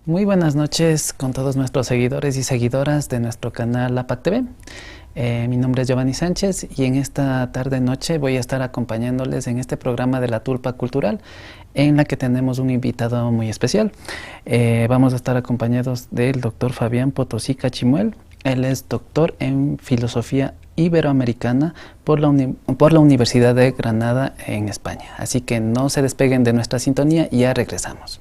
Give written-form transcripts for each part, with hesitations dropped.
Muy buenas noches con todos nuestros seguidores y seguidoras de nuestro canal APAC TV. Mi nombre es Giovanni Sánchez y en esta tarde-noche voy a estar acompañándoles en este programa de la Tulpa Cultural, en la que tenemos un invitado muy especial. Vamos a estar acompañados del doctor Fabián Potosí Cachimuel. Él es doctor en Filosofía Iberoamericana por la Universidad de Granada en España. Así que no se despeguen de nuestra sintonía y ya regresamos.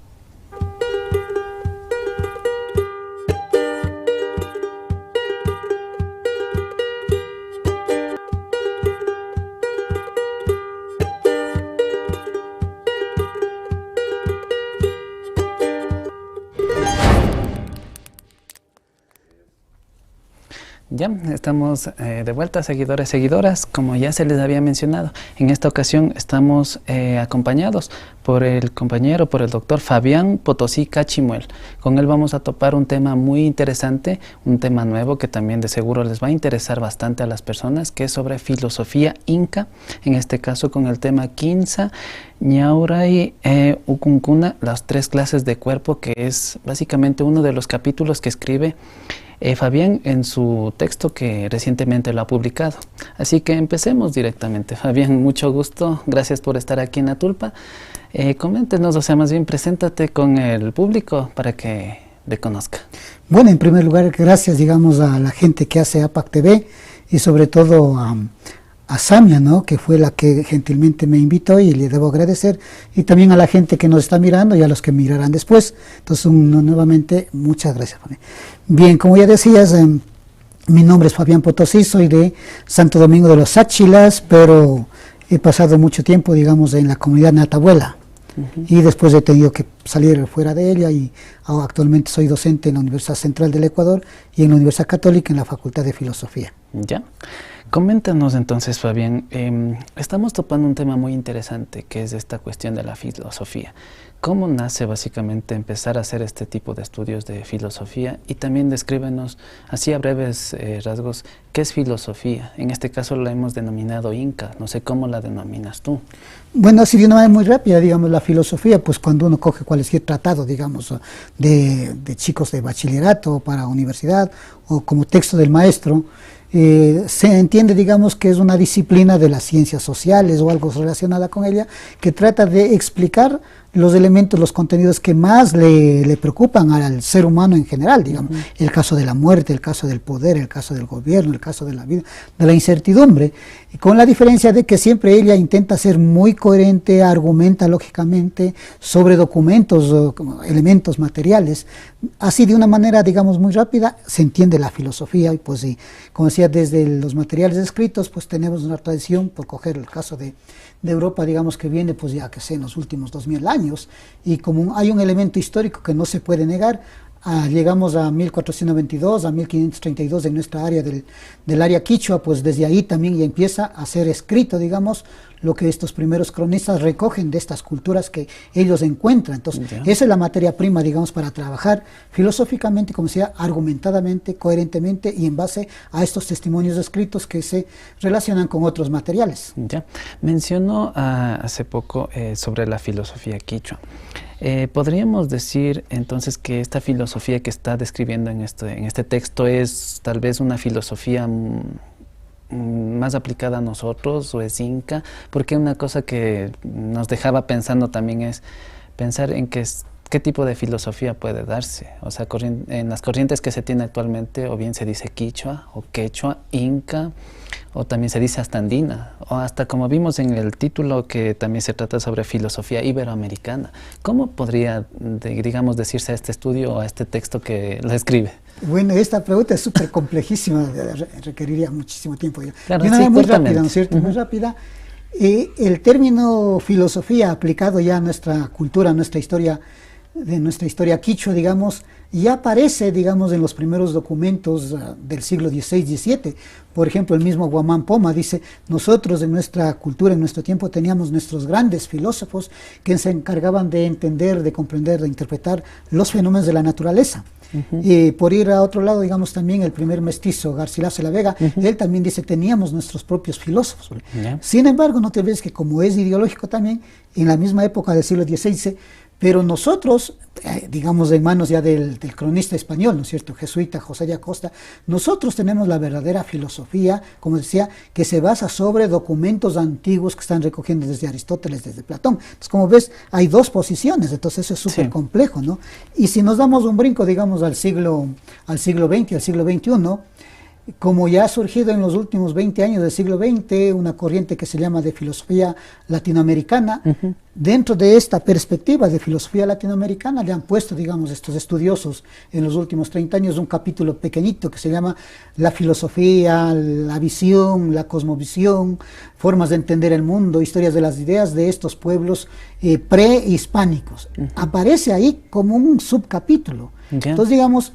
Ya, estamos de vuelta, seguidores, seguidoras, como ya se les había mencionado. En esta ocasión estamos acompañados por el doctor Fabián Potosí Cachimuel. Con él vamos a topar un tema muy interesante, un tema nuevo que también de seguro les va a interesar bastante a las personas, que es sobre filosofía inca, en este caso con el tema Quinza, Ñauray, Ukunkuna, las tres clases de cuerpo, que es básicamente uno de los capítulos que escribe Fabián en su texto que recientemente lo ha publicado. Así que empecemos directamente. Fabián, mucho gusto, gracias por estar aquí en la Tulpa. Coméntenos, o sea, más bien preséntate con el público para que te conozca. Bueno, en primer lugar, gracias, digamos, a la gente que hace APAC TV y sobre todo a Samia, ¿no?, que fue la que gentilmente me invitó y le debo agradecer, y también a la gente que nos está mirando y a los que mirarán después. Entonces, nuevamente, muchas gracias. Bien, como ya decías, mi nombre es Fabián Potosí, soy de Santo Domingo de los Áchilas, pero he pasado mucho tiempo, digamos, en la comunidad Natabuela. Y después he tenido que salir fuera de ella y actualmente soy docente en la Universidad Central del Ecuador y en la Universidad Católica en la Facultad de Filosofía. Ya. Coméntanos entonces, Fabián, estamos topando un tema muy interesante que es esta cuestión de la filosofía. ¿Cómo nace básicamente empezar a hacer este tipo de estudios de filosofía? Y también descríbenos, así a breves rasgos, ¿qué es filosofía? En este caso la hemos denominado Inca, no sé cómo la denominas tú. Bueno, así de una manera muy rápida, digamos, la filosofía, pues cuando uno coge cualquier tratado, digamos, de chicos de bachillerato para universidad o como texto del maestro, se entiende, digamos, que es una disciplina de las ciencias sociales o algo relacionada con ella, que trata de explicar los elementos, los contenidos que más le preocupan al ser humano en general, digamos, el caso de la muerte, el caso del poder, el caso del gobierno, el caso de la vida, de la incertidumbre, y con la diferencia de que siempre ella intenta ser muy coherente, argumenta lógicamente sobre documentos, elementos materiales, así de una manera, digamos, muy rápida, se entiende la filosofía. Y pues, como decía, desde los materiales escritos, pues tenemos una tradición, por coger el caso de Europa, digamos, que viene, pues ya que sé, en los últimos 2000 años, y como hay un elemento histórico que no se puede negar, llegamos a 1492, a 1532 en nuestra área del área quichua, pues desde ahí también ya empieza a ser escrito, digamos, lo que estos primeros cronistas recogen de estas culturas que ellos encuentran. Entonces, esa es la materia prima, digamos, para trabajar filosóficamente, como decía, argumentadamente, coherentemente y en base a estos testimonios escritos que se relacionan con otros materiales. Ya. Mencionó hace poco sobre la filosofía quichua. ¿Podríamos decir entonces que esta filosofía que está describiendo en este texto es tal vez una filosofía más aplicada a nosotros, o es inca? Porque una cosa que nos dejaba pensando también es pensar en qué tipo de filosofía puede darse. O sea, en las corrientes que se tiene actualmente, o bien se dice quichua o quechua, inca, o también se dice hasta andina, o hasta como vimos en el título que también se trata sobre filosofía iberoamericana. ¿Cómo podría, digamos, decirse a este estudio o a este texto que lo escribe? Bueno, esta pregunta es súper complejísima, requeriría muchísimo tiempo. Claro, y una sí, muy rápida, ¿no es cierto? Muy rápida. El término filosofía aplicado ya a nuestra cultura, a nuestra historia, de nuestra historia quichua, digamos, ya aparece, digamos, en los primeros documentos del siglo XVI-XVII. Por ejemplo, el mismo Guamán Poma dice: nosotros en nuestra cultura, en nuestro tiempo, teníamos nuestros grandes filósofos que se encargaban de entender, de comprender, de interpretar los fenómenos de la naturaleza. Y por ir a otro lado, digamos, también el primer mestizo, Garcilaso de la Vega, él también dice: teníamos nuestros propios filósofos. Sin embargo, no te olvides que como es ideológico también, en la misma época del siglo XVI, Pero nosotros, digamos en manos ya del cronista español, ¿no es cierto?, jesuita José de Acosta, nosotros tenemos la verdadera filosofía, como decía, que se basa sobre documentos antiguos que están recogiendo desde Aristóteles, desde Platón. Entonces, como ves, hay dos posiciones, entonces eso es súper complejo, ¿no? Y si nos damos un brinco, digamos, al siglo XX, al siglo XXI, como ya ha surgido en los últimos 20 años del siglo XX, una corriente que se llama de filosofía latinoamericana, dentro de esta perspectiva de filosofía latinoamericana le han puesto, digamos, estos estudiosos en los últimos 30 años un capítulo pequeñito que se llama la filosofía, la visión, la cosmovisión, formas de entender el mundo, historias de las ideas de estos pueblos prehispánicos. Aparece ahí como un subcapítulo. Entonces, digamos,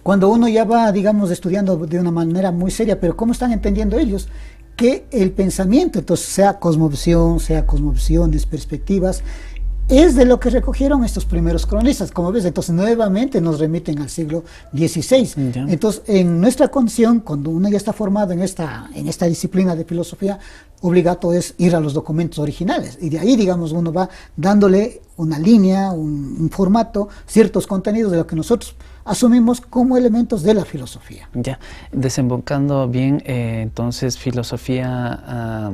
cuando uno ya va, digamos, estudiando de una manera muy seria, pero ¿cómo están entendiendo ellos? Que el pensamiento, entonces, sea cosmovisiones, perspectivas, es de lo que recogieron estos primeros cronistas, como ves. Entonces, nuevamente nos remiten al siglo XVI. Entonces, en nuestra condición, cuando uno ya está formado en esta disciplina de filosofía, obligado es ir a los documentos originales, y de ahí, digamos, uno va dándole una línea, un formato, ciertos contenidos de lo que nosotros asumimos como elementos de la filosofía. Ya, desembocando bien, entonces, filosofía,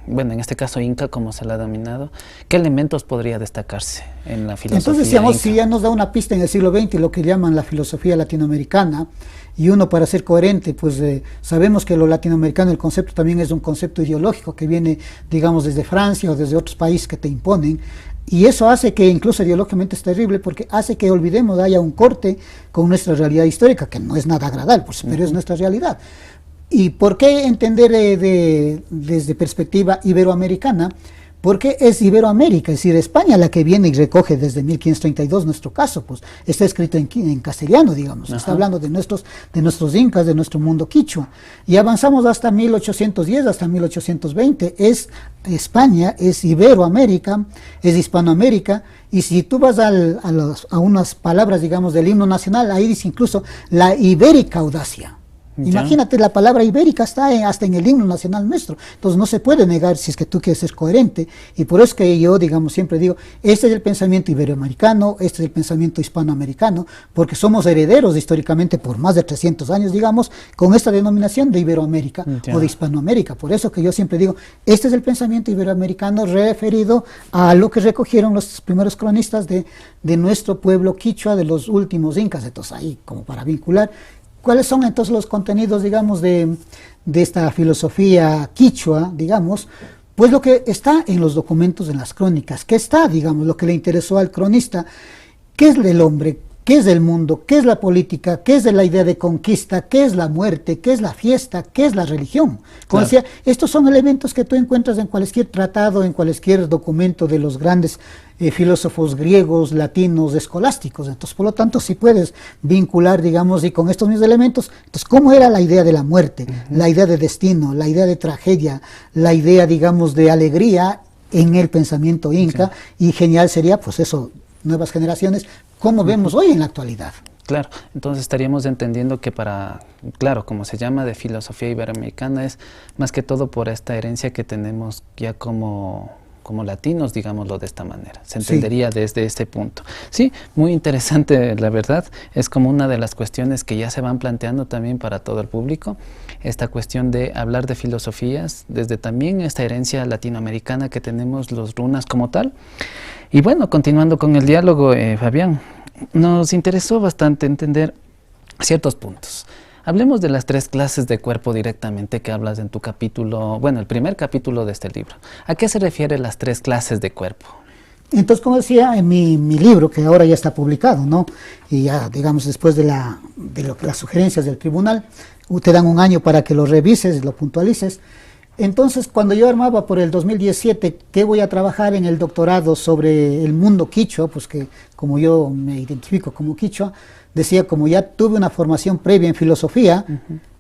bueno, en este caso Inca, como se la ha denominado, ¿qué elementos podría destacarse en la filosofía Entonces, decíamos, Inca? si ya nos da una pista en el siglo XX, lo que llaman la filosofía latinoamericana, y uno, para ser coherente, pues sabemos que lo latinoamericano, el concepto también es un concepto ideológico que viene, digamos, desde Francia o desde otros países que te imponen, y eso hace que incluso ideológicamente es terrible, porque hace que olvidemos, haya un corte con nuestra realidad histórica, que no es nada agradable, pues, pero es nuestra realidad. ¿Y por qué entender desde perspectiva iberoamericana? Porque es Iberoamérica, es decir, España la que viene y recoge desde 1532 nuestro caso, pues está escrito en castellano, digamos, está hablando de nuestros incas, de nuestro mundo quichua, y avanzamos hasta 1810, hasta 1820, es España, es Iberoamérica, es Hispanoamérica, y si tú vas a unas palabras, digamos, del himno nacional, ahí dice incluso la ibérica audacia. Imagínate, la palabra ibérica está hasta en el himno nacional nuestro, entonces no se puede negar si es que tú quieres ser coherente, y por eso es que yo, digamos, siempre digo, este es el pensamiento iberoamericano, este es el pensamiento hispanoamericano, porque somos herederos históricamente por más de 300 años, digamos, con esta denominación de Iberoamérica o de Hispanoamérica. Por eso que yo siempre digo, este es el pensamiento iberoamericano referido a lo que recogieron los primeros cronistas de nuestro pueblo quichua, de los últimos incas. Entonces ahí, como para vincular, ¿cuáles son entonces los contenidos, digamos, de esta filosofía quichua, digamos? Pues lo que está en los documentos, en las crónicas, ¿qué está, digamos, lo que le interesó al cronista? ¿Qué es el hombre? ¿Qué es el mundo? ¿Qué es la política? ¿Qué es de la idea de conquista? ¿Qué es la muerte? ¿Qué es la fiesta? ¿Qué es la religión? Como decía, estos son elementos que tú encuentras en cualquier tratado, en cualquier documento de los grandes filósofos griegos, latinos, escolásticos. Entonces, por lo tanto, si puedes vincular, digamos, y con estos mismos elementos, entonces, ¿cómo era la idea de la muerte? La idea de destino, la idea de tragedia, la idea, digamos, de alegría en el pensamiento inca, y genial sería, pues eso, nuevas generaciones, como vemos hoy en la actualidad. Claro, entonces estaríamos entendiendo que claro, como se llama de filosofía iberoamericana, es más que todo por esta herencia que tenemos ya como latinos, digámoslo de esta manera. Se entendería desde este punto. Sí, muy interesante, la verdad. Es como una de las cuestiones que ya se van planteando también para todo el público, esta cuestión de hablar de filosofías, desde también esta herencia latinoamericana que tenemos los runas como tal. Y bueno, continuando con el diálogo, Fabián, nos interesó bastante entender ciertos puntos. Hablemos de las 3 clases de cuerpo directamente que hablas en tu capítulo, bueno, el primer capítulo de este libro. ¿A qué se refiere las 3 clases de cuerpo? Entonces, como decía, en mi libro, que ahora ya está publicado, ¿no? Y ya, digamos, después de las sugerencias del tribunal, te dan un año para que lo revises, lo puntualices. Entonces, cuando yo armaba por el 2017 que voy a trabajar en el doctorado sobre el mundo quichua, pues que como yo me identifico como quichua, decía, como ya tuve una formación previa en filosofía,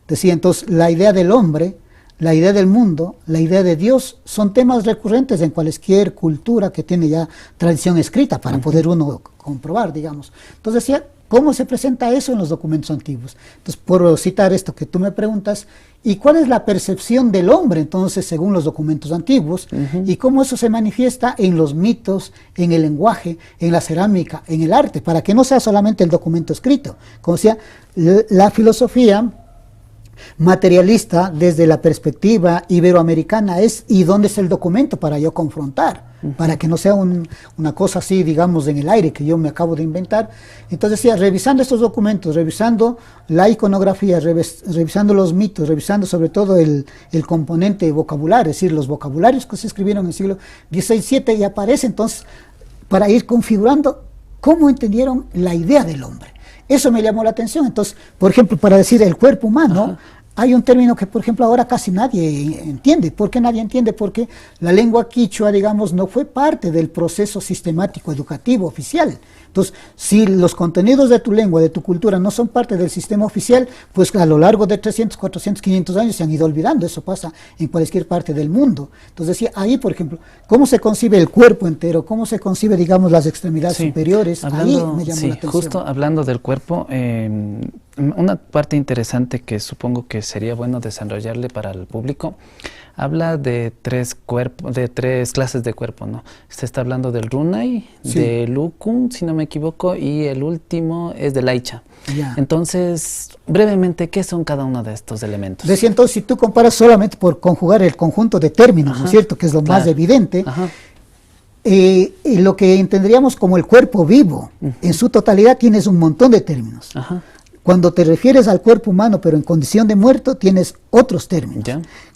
decía, entonces, la idea del hombre, la idea del mundo, la idea de Dios, son temas recurrentes en cualquier cultura que tiene ya tradición escrita para poder uno comprobar, digamos. Entonces decía, ¿Cómo se presenta eso en los documentos antiguos? Entonces, por citar esto que tú me preguntas, ¿y cuál es la percepción del hombre, entonces, según los documentos antiguos? Y cómo eso se manifiesta en los mitos, en el lenguaje, en la cerámica, en el arte, para que no sea solamente el documento escrito. Como decía, la filosofía materialista desde la perspectiva iberoamericana es ¿y dónde está el documento para yo confrontar? Para que no sea una cosa así, digamos, en el aire que yo me acabo de inventar. Entonces, sí, revisando estos documentos, revisando la iconografía, revisando los mitos, revisando sobre todo el componente vocabulario, es decir, los vocabularios que se escribieron en el siglo XVI, XVII, y aparece entonces para ir configurando cómo entendieron la idea del hombre. Eso me llamó la atención. Entonces, por ejemplo, para decir el cuerpo humano, hay un término que, por ejemplo, ahora casi nadie entiende. ¿Por qué nadie entiende? Porque la lengua quichua, digamos, no fue parte del proceso sistemático educativo oficial. Entonces, si los contenidos de tu lengua, de tu cultura, no son parte del sistema oficial, pues a lo largo de 300, 400, 500 años se han ido olvidando. Eso pasa en cualquier parte del mundo. Entonces, decía, ahí, por ejemplo, ¿cómo se concibe el cuerpo entero? ¿Cómo se concibe, digamos, las extremidades superiores? Ahí me llamó la atención. Justo hablando del cuerpo, una parte interesante que supongo que sería bueno desarrollarle para el público, habla de tres clases de cuerpo, ¿no? Se está hablando del Runai, del Ukun, si no me equivoco, y el último es del Aicha. Entonces, brevemente, ¿qué son cada uno de estos elementos? Decía, entonces, si tú comparas solamente por conjugar el conjunto de términos, ¿no es cierto?, que es lo más evidente, lo que entenderíamos como el cuerpo vivo, en su totalidad tienes un montón de términos. Cuando te refieres al cuerpo humano, pero en condición de muerto, tienes otros términos.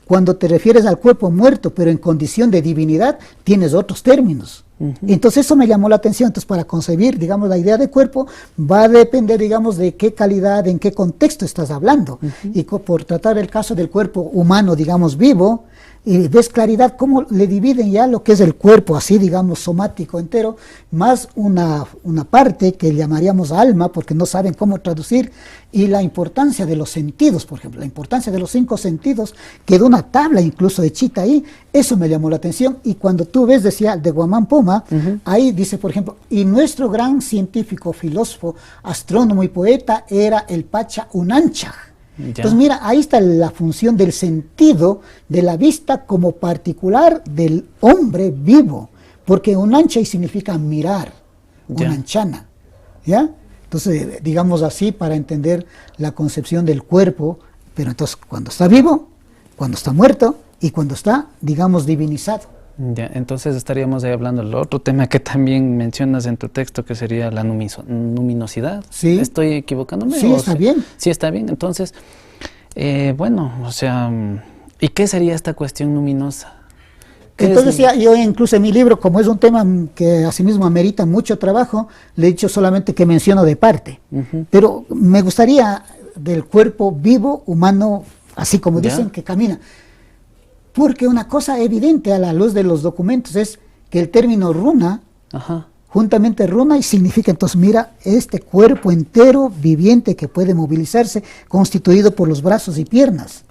Cuando te refieres al cuerpo muerto, pero en condición de divinidad, tienes otros términos. Entonces eso me llamó la atención. Entonces, para concebir, digamos, la idea de cuerpo va a depender, digamos, de qué calidad, en qué contexto estás hablando. Y por tratar el caso del cuerpo humano, digamos, vivo, y ves claridad cómo le dividen ya lo que es el cuerpo, así, digamos, somático entero, más una parte que llamaríamos alma, porque no saben cómo traducir, y la importancia de los sentidos, por ejemplo, la importancia de los 5 sentidos, quedó una tabla incluso hechita ahí, eso me llamó la atención. Y cuando tú ves, decía, de Guamán Poma, ahí dice, por ejemplo, y nuestro gran científico, filósofo, astrónomo y poeta era el Pacha Unanchaj. Entonces, mira, ahí está la función del sentido de la vista como particular del hombre vivo, porque Unanchaj significa mirar, Unanchana, ¿ya? Entonces, digamos así, para entender la concepción del cuerpo, pero entonces cuando está vivo, cuando está muerto y cuando está, digamos, divinizado. Entonces estaríamos ahí hablando del otro tema que también mencionas en tu texto, que sería la luminosidad. Sí. ¿Estoy equivocándome? Sí, está bien. Sí, está bien. Entonces, bueno, o sea, ¿y qué sería esta cuestión luminosa? Entonces, yo incluso en mi libro, como es un tema que asimismo amerita mucho trabajo, le he dicho solamente que menciono de parte. Pero me gustaría del cuerpo vivo, humano, así como dicen, que camina. Porque una cosa evidente a la luz de los documentos es que el término runa, juntamente runa, y significa, entonces mira, este cuerpo entero viviente que puede movilizarse, constituido por los brazos y piernas.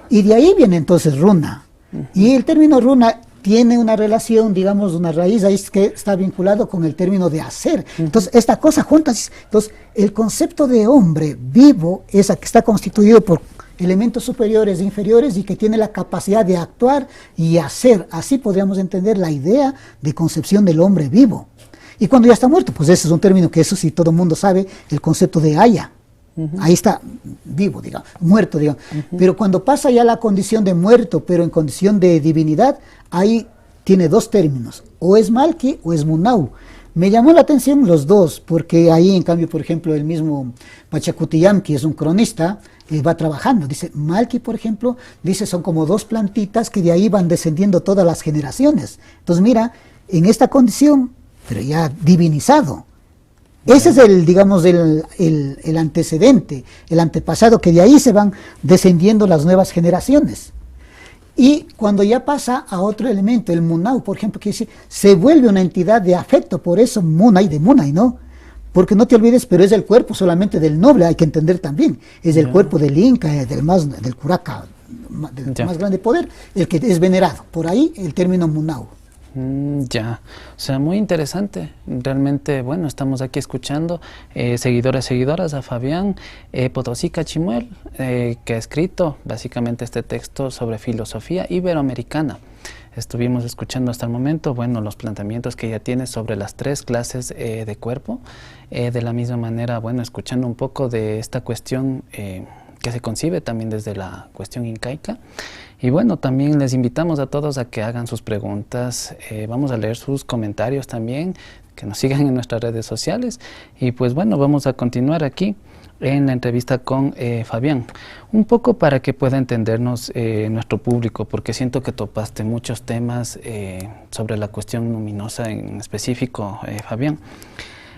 Y de ahí viene entonces runa. Y el término runa tiene una relación, digamos, una raíz ahí que está vinculado con el término de hacer. Entonces, esta cosa junta. Entonces, el concepto de hombre vivo es que está constituido por elementos superiores e inferiores y que tiene la capacidad de actuar y hacer. Así podríamos entender la idea de concepción del hombre vivo. Y cuando ya está muerto, pues ese es un término que eso sí todo el mundo sabe, el concepto de haya. Ahí está vivo, digamos, muerto, digamos. Pero cuando pasa ya la condición de muerto, pero en condición de divinidad, ahí tiene dos términos, o es Malki o es Munau. Me llamó la atención los dos, porque ahí en cambio, por ejemplo, el mismo Pachacutiyam, que es un cronista, va trabajando. Dice, Malki, por ejemplo, dice, son como dos plantitas que de ahí van descendiendo todas las generaciones. Entonces, mira, en esta condición, pero ya divinizado. Ese es el, digamos, el antecedente, el antepasado, que de ahí se van descendiendo las nuevas generaciones. Y cuando ya pasa a otro elemento, el Munau, por ejemplo, que dice, se vuelve una entidad de afecto, por eso Munay de Munay, ¿no? Porque no te olvides, pero es el cuerpo solamente del noble, hay que entender también, es el cuerpo del Inca, del Curaca, del más grande poder, el que es venerado, por ahí el término Munau. Ya, o sea, muy interesante. Realmente, bueno, estamos aquí escuchando seguidoras a Fabián Potosica Chimuel, que ha escrito básicamente este texto sobre filosofía iberoamericana. Estuvimos escuchando hasta el momento, bueno, los planteamientos que ella tiene sobre las 3 clases de cuerpo. De la misma manera, bueno, escuchando un poco de esta cuestión que se concibe también desde la cuestión incaica. Y bueno, también les invitamos a todos a que hagan sus preguntas, vamos a leer sus comentarios también, que nos sigan en nuestras redes sociales. Y pues bueno, vamos a continuar aquí en la entrevista con Fabián, un poco para que pueda entendernos nuestro público, porque siento que topaste muchos temas sobre la cuestión luminosa en específico, Fabián.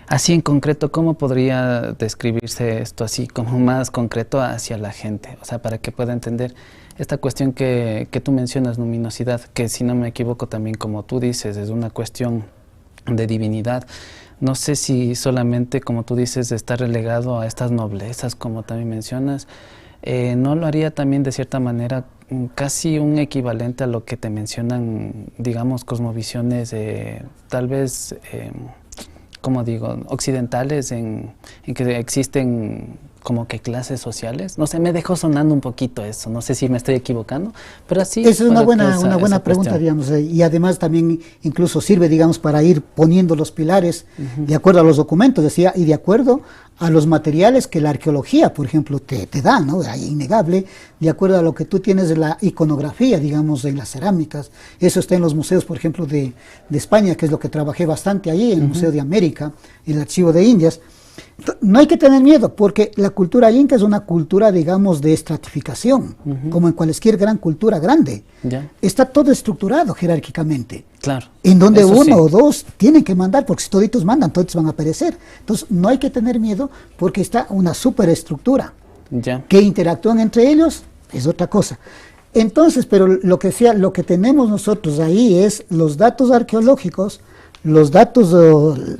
Así en concreto, ¿cómo podría describirse esto así como más concreto hacia la gente? O sea, para que pueda entender esta cuestión que tú mencionas, luminosidad, que si no me equivoco también como tú dices, es una cuestión de divinidad. No sé si solamente, como tú dices, está relegado a estas noblezas, como también mencionas, ¿no lo haría también de cierta manera casi un equivalente a lo que te mencionan, digamos, cosmovisiones tal vez, como digo, occidentales en que existen como que clases sociales? No sé, me dejó sonando un poquito eso, no sé si me estoy equivocando, pero así... Esa es una buena pregunta, digamos, y además también incluso sirve, digamos, para ir poniendo los pilares de acuerdo a los documentos, decía, y de acuerdo a los materiales que la arqueología, por ejemplo, te da, ¿no? Es innegable, de acuerdo a lo que tú tienes de la iconografía, digamos, en las cerámicas. Eso está en los museos, por ejemplo, de España, que es lo que trabajé bastante allí, en el Museo de América, el Archivo de Indias. No hay que tener miedo, porque la cultura inca es una cultura, digamos, de estratificación, como en cualquier gran cultura grande. Está todo estructurado jerárquicamente. Claro. En donde uno o dos tienen que mandar, porque si toditos mandan, toditos van a perecer. Entonces, no hay que tener miedo, porque está una superestructura. Que interactúan entre ellos es otra cosa. Entonces, pero lo que tenemos nosotros ahí es los datos arqueológicos, los datos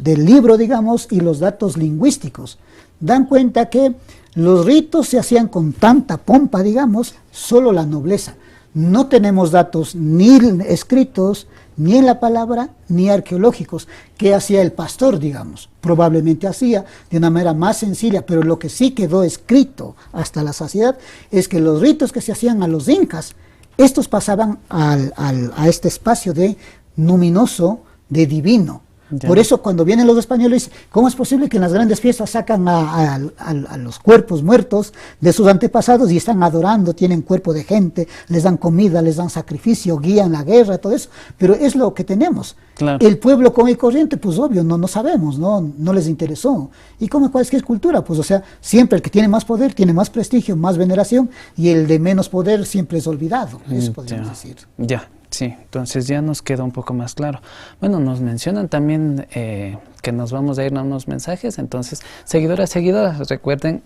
del libro, digamos, y los datos lingüísticos. Dan cuenta que los ritos se hacían con tanta pompa, digamos, solo la nobleza. No tenemos datos ni escritos, ni en la palabra, ni arqueológicos. ¿Qué hacía el pastor, digamos? Probablemente hacía de una manera más sencilla, pero lo que sí quedó escrito hasta la saciedad es que los ritos que se hacían a los incas, estos pasaban a este espacio de luminoso, de divino. Por eso cuando vienen los españoles, ¿cómo es posible que en las grandes fiestas sacan a los cuerpos muertos de sus antepasados y están adorando, tienen cuerpo de gente, les dan comida, les dan sacrificio, guían la guerra, todo eso? Pero es lo que tenemos. Claro. El pueblo común y corriente, pues obvio, no sabemos, no les interesó. Y como cualquier cultura, pues o sea, siempre el que tiene más poder, tiene más prestigio, más veneración, y el de menos poder siempre es olvidado, eso podríamos decir. Sí, entonces ya nos queda un poco más claro. Bueno, nos mencionan también que nos vamos a ir a unos mensajes, entonces seguidoras, recuerden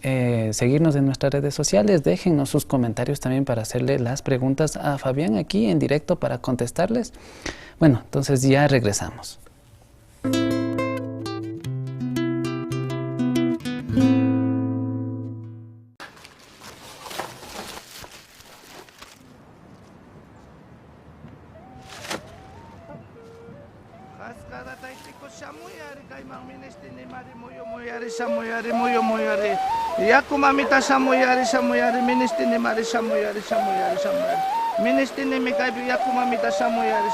seguirnos en nuestras redes sociales, déjennos sus comentarios también para hacerle las preguntas a Fabián aquí en directo para contestarles. Bueno, entonces ya regresamos. Yaku mamita samuyari ministini mari samuyari ministini mikaibi yaku mamita samuyari.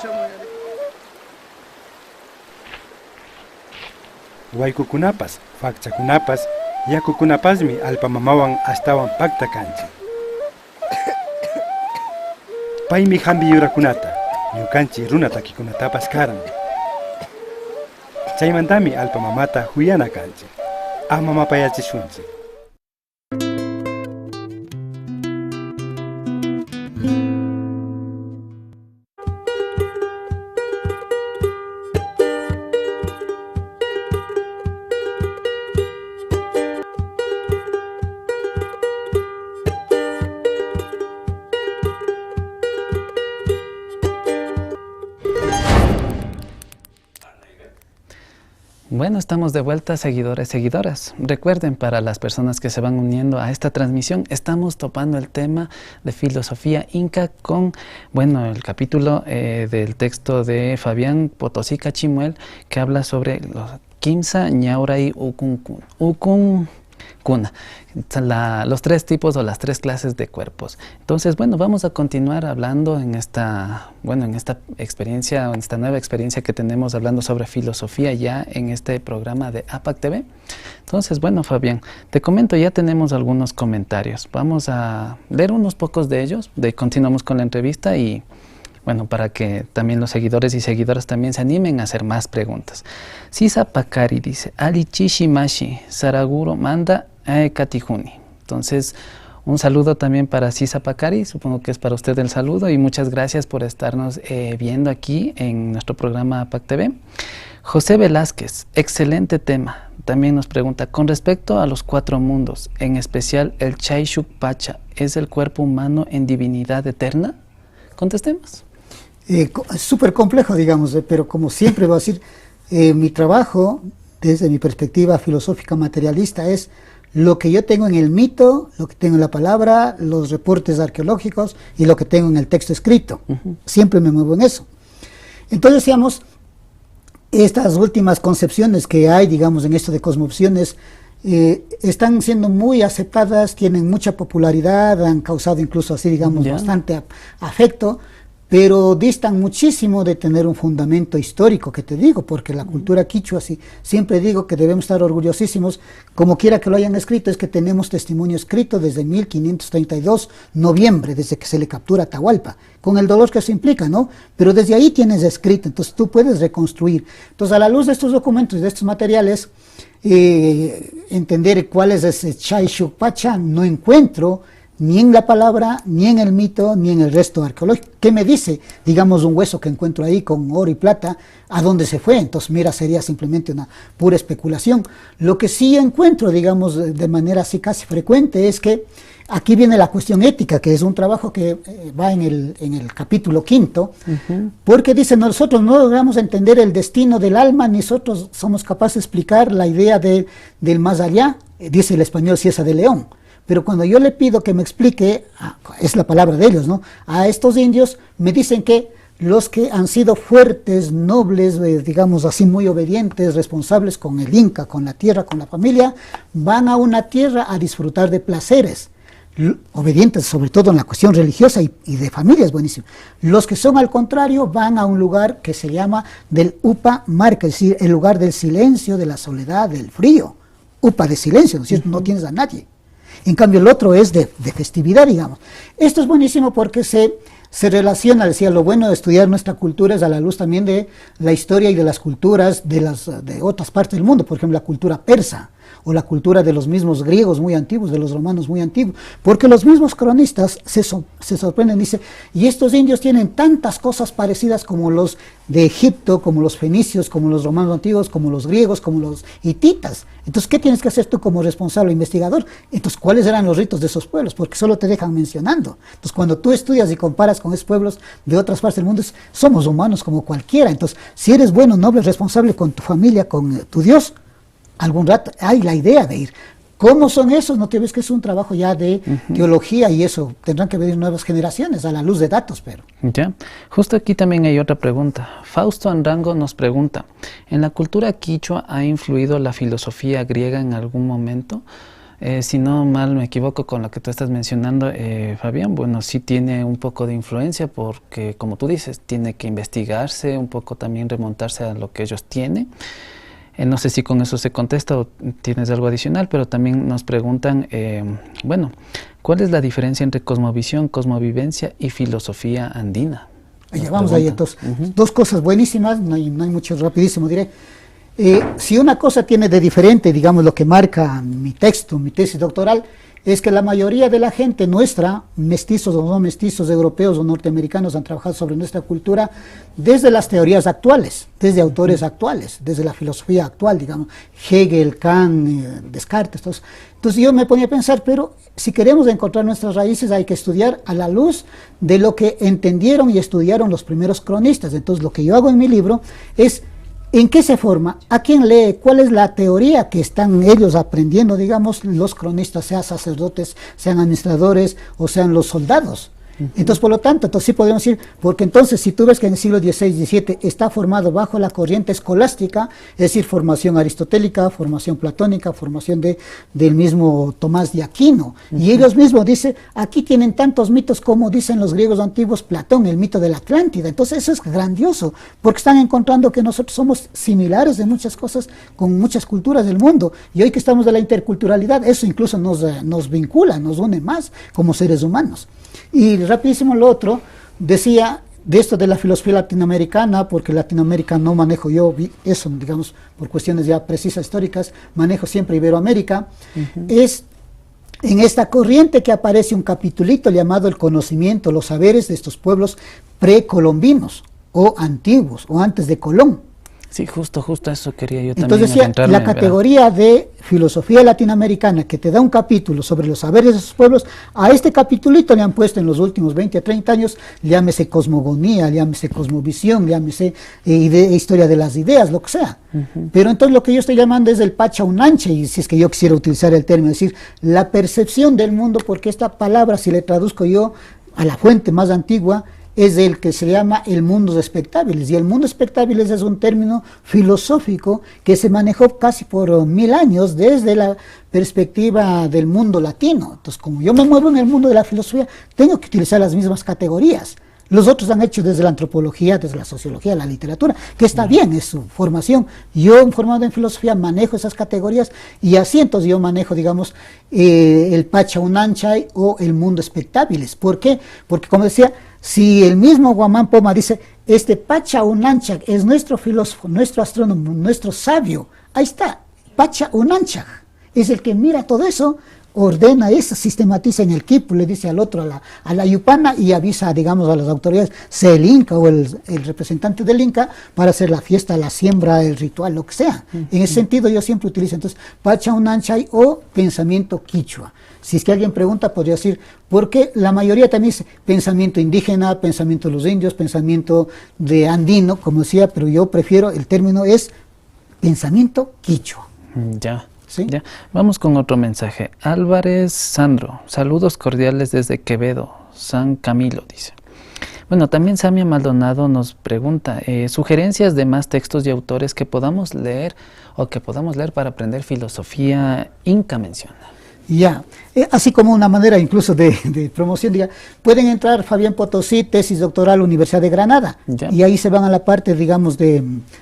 Waykukunapas, fakchakunapas, yakukunapasmi alpamamawan astawan pakta kanchi. Paymi hambi yurakunata, ñukanchi runa takikunatapas karan. Chaymantami alpamamata huyana kanchi. Amamapayachishunchi. Bueno, estamos de vuelta, seguidores, seguidoras. Recuerden, para las personas que se van uniendo a esta transmisión, estamos topando el tema de filosofía inca con, bueno, el capítulo del texto de Fabián Potosica Chimuel, que habla sobre los Quimsa, Ñaura y Ucuncuna, los tres tipos o las tres clases de cuerpos. Entonces, bueno, vamos a continuar hablando en esta experiencia, en esta nueva experiencia que tenemos hablando sobre filosofía ya en este programa de APAC TV. Entonces, bueno, Fabián, te comento, ya tenemos algunos comentarios. Vamos a leer unos pocos de ellos, continuamos con la entrevista y bueno, para que también los seguidores y seguidoras también se animen a hacer más preguntas. Sisa Pakari dice, Ali Chishimashi, Saraguro manda Katijuni. Entonces, un saludo también para Sisa Pakari, supongo que es para usted el saludo y muchas gracias por estarnos viendo aquí en nuestro programa APAC TV. José Velázquez, excelente tema. También nos pregunta, con respecto a los cuatro mundos, en especial el Chaishuk Pacha, ¿es el cuerpo humano en divinidad eterna? Contestemos. Es súper complejo, digamos, pero como siempre voy a decir, mi trabajo, desde mi perspectiva filosófica materialista, es lo que yo tengo en el mito, lo que tengo en la palabra, los reportes arqueológicos y lo que tengo en el texto escrito. Siempre me muevo en eso. Entonces, decíamos, estas últimas concepciones que hay, digamos, en esto de cosmovisiones, están siendo muy aceptadas, tienen mucha popularidad, han causado incluso así, digamos, bastante afecto, pero distan muchísimo de tener un fundamento histórico, que te digo, porque la cultura quichua, siempre digo que debemos estar orgullosísimos, como quiera que lo hayan escrito, es que tenemos testimonio escrito desde 1532, noviembre, desde que se le captura a Atahualpa, con el dolor que eso implica, ¿no? Pero desde ahí tienes escrito, entonces tú puedes reconstruir. Entonces, a la luz de estos documentos y de estos materiales, entender cuál es ese Chaishuk Pacha, no encuentro ni en la palabra, ni en el mito, ni en el resto arqueológico. ¿Qué me dice? Digamos, un hueso que encuentro ahí con oro y plata, ¿a dónde se fue? Entonces, mira, sería simplemente una pura especulación. Lo que sí encuentro, digamos, de manera así casi frecuente, es que aquí viene la cuestión ética, que es un trabajo que va en el capítulo 5, porque dice, nosotros no logramos entender el destino del alma, ni nosotros somos capaces de explicar la idea del más allá, dice el español Cieza de León. Pero cuando yo le pido que me explique, es la palabra de ellos, ¿no? A estos indios me dicen que los que han sido fuertes, nobles, digamos así, muy obedientes, responsables con el Inca, con la tierra, con la familia, van a una tierra a disfrutar de placeres, obedientes sobre todo en la cuestión religiosa y de familia es buenísimo. Los que son al contrario van a un lugar que se llama del Upa Marca, es decir, el lugar del silencio, de la soledad, del frío. Upa de silencio, ¿no es cierto? No tienes a nadie. En cambio el otro es de festividad, digamos. Esto es buenísimo porque se relaciona, decía, lo bueno de estudiar nuestra cultura es a la luz también de la historia y de las culturas de otras partes del mundo, por ejemplo la cultura persa, o la cultura de los mismos griegos muy antiguos, de los romanos muy antiguos, porque los mismos cronistas se sorprenden, dice, y estos indios tienen tantas cosas parecidas como los de Egipto, como los fenicios, como los romanos antiguos, como los griegos, como los hititas. Entonces, ¿qué tienes que hacer tú como responsable investigador? Entonces, ¿cuáles eran los ritos de esos pueblos? Porque solo te dejan mencionando. Entonces, cuando tú estudias y comparas con esos pueblos de otras partes del mundo, somos humanos como cualquiera. Entonces, si eres bueno, noble, responsable con tu familia, con tu Dios, algún rato hay la idea de ir. ¿Cómo son esos? No te ves que es un trabajo ya de teología y eso tendrán que venir nuevas generaciones a la luz de datos, pero... Ya, justo aquí también hay otra pregunta. Fausto Anrango nos pregunta, ¿en la cultura quichua ha influido la filosofía griega en algún momento? Si no mal me equivoco con lo que tú estás mencionando, Fabián, bueno, sí tiene un poco de influencia porque, como tú dices, tiene que investigarse, un poco también remontarse a lo que ellos tienen. No sé si con eso se contesta o tienes algo adicional, pero también nos preguntan, bueno, ¿cuál es la diferencia entre cosmovisión, cosmovivencia y filosofía andina? Vamos ahí entonces. Dos cosas buenísimas, no hay mucho, rapidísimo diré. Si una cosa tiene de diferente, digamos, lo que marca mi texto, mi tesis doctoral, es que la mayoría de la gente nuestra, mestizos o no mestizos, europeos o norteamericanos, han trabajado sobre nuestra cultura desde las teorías actuales, desde autores actuales, desde la filosofía actual, digamos, Hegel, Kant, Descartes. Entonces yo me ponía a pensar, pero si queremos encontrar nuestras raíces hay que estudiar a la luz de lo que entendieron y estudiaron los primeros cronistas. Entonces lo que yo hago en mi libro es ¿En qué se forma? ¿A quién lee? ¿Cuál es la teoría que están ellos aprendiendo, digamos, los cronistas, sean sacerdotes, sean administradores o sean los soldados? Entonces, por lo tanto, entonces sí podemos decir, porque entonces si tú ves que en el siglo XVI, XVII está formado bajo la corriente escolástica, es decir, formación aristotélica, formación platónica, formación del mismo Tomás de Aquino, y ellos mismos dicen, aquí tienen tantos mitos como dicen los griegos antiguos, Platón, el mito de la Atlántida. Entonces eso es grandioso, porque están encontrando que nosotros somos similares en muchas cosas con muchas culturas del mundo, y hoy que estamos de la interculturalidad, eso incluso nos vincula, nos une más como seres humanos. Y rapidísimo lo otro, decía de esto de la filosofía latinoamericana, porque Latinoamérica no manejo yo, eso digamos por cuestiones ya precisas históricas, manejo siempre Iberoamérica, es en esta corriente que aparece un capitulito llamado el conocimiento, los saberes de estos pueblos precolombinos o antiguos o antes de Colón. Sí, justo eso quería yo Entonces también adentrarme, la categoría de filosofía latinoamericana que te da un capítulo sobre los saberes de esos pueblos, a este capitulito le han puesto en los últimos 20 a 30 años, llámese cosmogonía, llámese cosmovisión, llámese historia de las ideas, lo que sea. Pero entonces lo que yo estoy llamando es el Pacha Unanche, y si es que yo quisiera utilizar el término, es decir, la percepción del mundo, porque esta palabra, si le traduzco yo a la fuente más antigua, es el que se llama el mundo de espectábiles, y el mundo de espectábiles es un término filosófico que se manejó casi por 1000 años desde la perspectiva del mundo latino. Entonces, como yo me muevo en el mundo de la filosofía, tengo que utilizar las mismas categorías. Los otros han hecho desde la antropología, desde la sociología, la literatura, que está bien, es su formación. Yo, formado en filosofía, manejo esas categorías, y así entonces yo manejo, digamos, el Pacha Unanchay o el mundo espectábiles. ¿Por qué? Porque, como decía, si el mismo Guamán Poma dice, este Pacha Unanchak es nuestro filósofo, nuestro astrónomo, nuestro sabio, ahí está, Pacha Unanchak, es el que mira todo eso, ordena eso, sistematiza en el Quipu, le dice al otro, a la Yupana, y avisa, digamos, a las autoridades, sea el Inca o el representante del Inca, para hacer la fiesta, la siembra, el ritual, lo que sea. En ese sentido yo siempre utilizo, entonces, Pacha Unanchay o pensamiento quichua. Si es que alguien pregunta, podría decir, porque la mayoría también dice pensamiento indígena, pensamiento de los indios, pensamiento de andino, como decía, pero yo prefiero, el término es pensamiento quichua. Ya. ¿Sí? Ya. Vamos con otro mensaje. Álvarez Sandro, saludos cordiales desde Quevedo, San Camilo, dice. Bueno, también Samia Maldonado nos pregunta, sugerencias de más textos y autores que podamos leer para aprender filosofía inca, menciona. Ya, así como una manera incluso de promoción, diga, pueden entrar Fabián Potosí, tesis doctoral, Universidad de Granada, y ahí se van a la parte, digamos,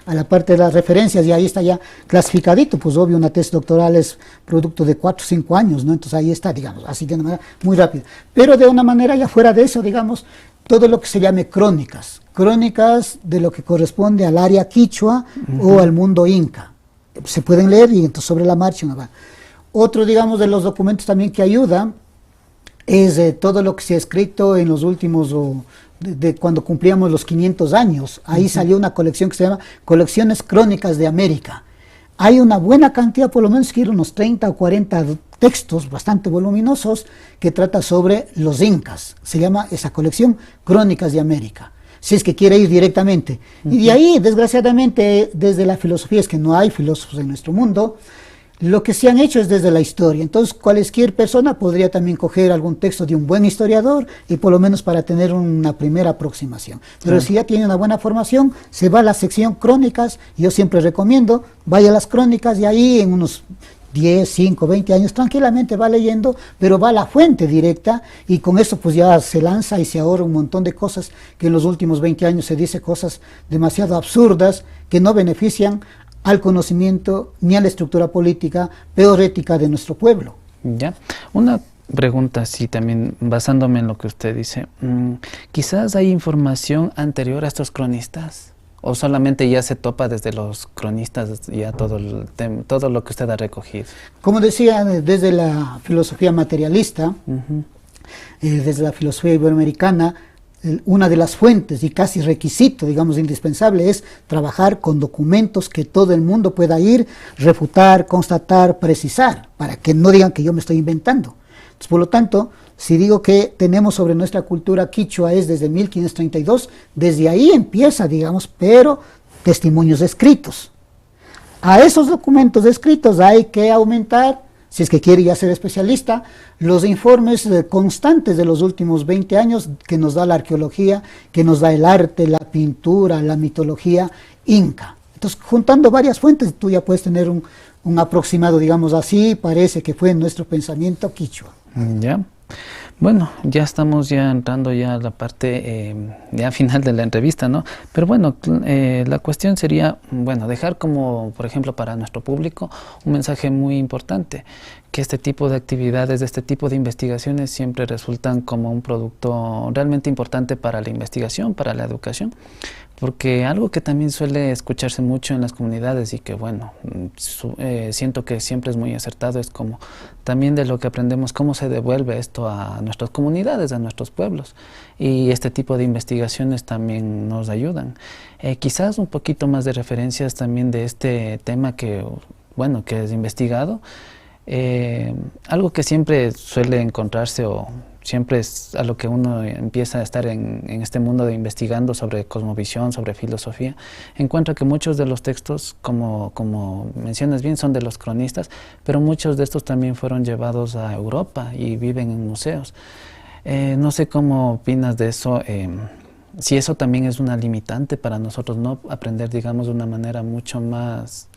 a la parte de las referencias, y ahí está ya clasificadito, pues obvio, una tesis doctoral es producto de 4 o 5 años, ¿no? Entonces ahí está, digamos, así de una manera muy rápida. Pero de una manera ya fuera de eso, digamos, todo lo que se llame crónicas de lo que corresponde al área quichua o al mundo inca, se pueden leer, y entonces sobre la marcha uno va. Otro, digamos, de los documentos también que ayuda es todo lo que se ha escrito en los últimos, de cuando cumplíamos los 500 años. Ahí salió una colección que se llama Colecciones Crónicas de América. Hay una buena cantidad, por lo menos que unos 30 o 40 textos bastante voluminosos que trata sobre los incas. Se llama esa colección Crónicas de América, si es que quiere ir directamente. Y de ahí, desgraciadamente, desde la filosofía, es que no hay filósofos en nuestro mundo, lo que se han hecho es desde la historia. Entonces cualquier persona podría también coger algún texto de un buen historiador, y por lo menos para tener una primera aproximación. Pero si ya tiene una buena formación, se va a la sección crónicas. Yo siempre recomiendo, vaya a las crónicas, y ahí en unos 10, 5, 20 años tranquilamente va leyendo, pero va a la fuente directa, y con eso pues ya se lanza y se ahorra un montón de cosas que en los últimos 20 años se dice cosas demasiado absurdas que no benefician al conocimiento ni a la estructura política, peor ética de nuestro pueblo. Ya, una pregunta así también, basándome en lo que usted dice, quizás hay información anterior a estos cronistas, o solamente ya se topa desde los cronistas ya todo lo que usted ha recogido. Como decía, desde la filosofía materialista, desde la filosofía iberoamericana, una de las fuentes y casi requisito, digamos, indispensable es trabajar con documentos que todo el mundo pueda ir, refutar, constatar, precisar, para que no digan que yo me estoy inventando. Entonces, por lo tanto, si digo que tenemos sobre nuestra cultura quichua es desde 1532, desde ahí empieza, digamos, pero testimonios escritos. A esos documentos escritos hay que aumentar, si es que quiere ya ser especialista, los informes constantes de los últimos 20 años que nos da la arqueología, que nos da el arte, la pintura, la mitología inca. Entonces, juntando varias fuentes, tú ya puedes tener un aproximado, digamos así, parece que fue nuestro pensamiento quichua. Ya. Bueno, ya estamos ya entrando ya a la parte ya final de la entrevista, ¿no? Pero bueno, la cuestión sería, bueno, dejar como, por ejemplo, para nuestro público, un mensaje muy importante, que este tipo de actividades, este tipo de investigaciones siempre resultan como un producto realmente importante para la investigación, para la educación, porque algo que también suele escucharse mucho en las comunidades y que bueno, siento que siempre es muy acertado, es como también de lo que aprendemos, cómo se devuelve esto a nuestras comunidades, a nuestros pueblos, y este tipo de investigaciones también nos ayudan. Quizás un poquito más de referencias también de este tema que, bueno, que es investigado. Algo que siempre suele encontrarse o siempre es a lo que uno empieza a estar en este mundo de investigando sobre cosmovisión, sobre filosofía, encuentra que muchos de los textos, como mencionas bien, son de los cronistas, pero muchos de estos también fueron llevados a Europa y viven en museos. No sé cómo opinas de eso, si eso también es una limitante para nosotros, no aprender, digamos, de una manera mucho más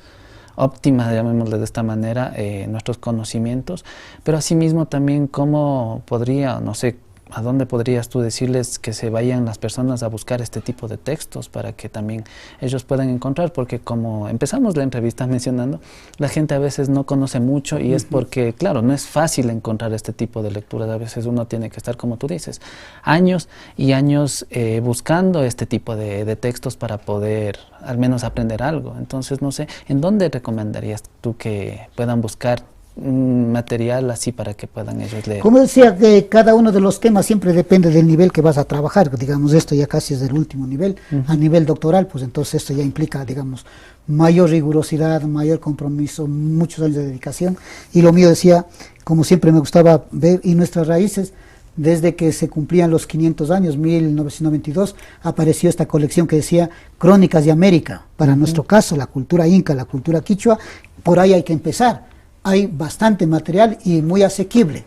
óptima, llamémosle de esta manera, nuestros conocimientos, pero asimismo también cómo podría, no sé, a dónde podrías tú decirles que se vayan las personas a buscar este tipo de textos para que también ellos puedan encontrar, porque como empezamos la entrevista mencionando, la gente a veces no conoce mucho y es porque, claro, no es fácil encontrar este tipo de lecturas, a veces uno tiene que estar, como tú dices, años y años buscando este tipo de textos para poder al menos aprender algo. Entonces, no sé, ¿en dónde recomendarías tú que puedan buscar un material así para que puedan ellos leer? Como decía, que cada uno de los temas siempre depende del nivel que vas a trabajar, digamos, esto ya casi es del último nivel, a nivel doctoral, pues entonces esto ya implica, digamos, mayor rigurosidad, mayor compromiso, muchos años de dedicación, y lo mío decía, como siempre me gustaba ver, y nuestras raíces, desde que se cumplían los 500 años, 1992, apareció esta colección que decía Crónicas de América, para nuestro caso, la cultura inca, la cultura quichua, por ahí hay que empezar. Hay bastante material y muy asequible.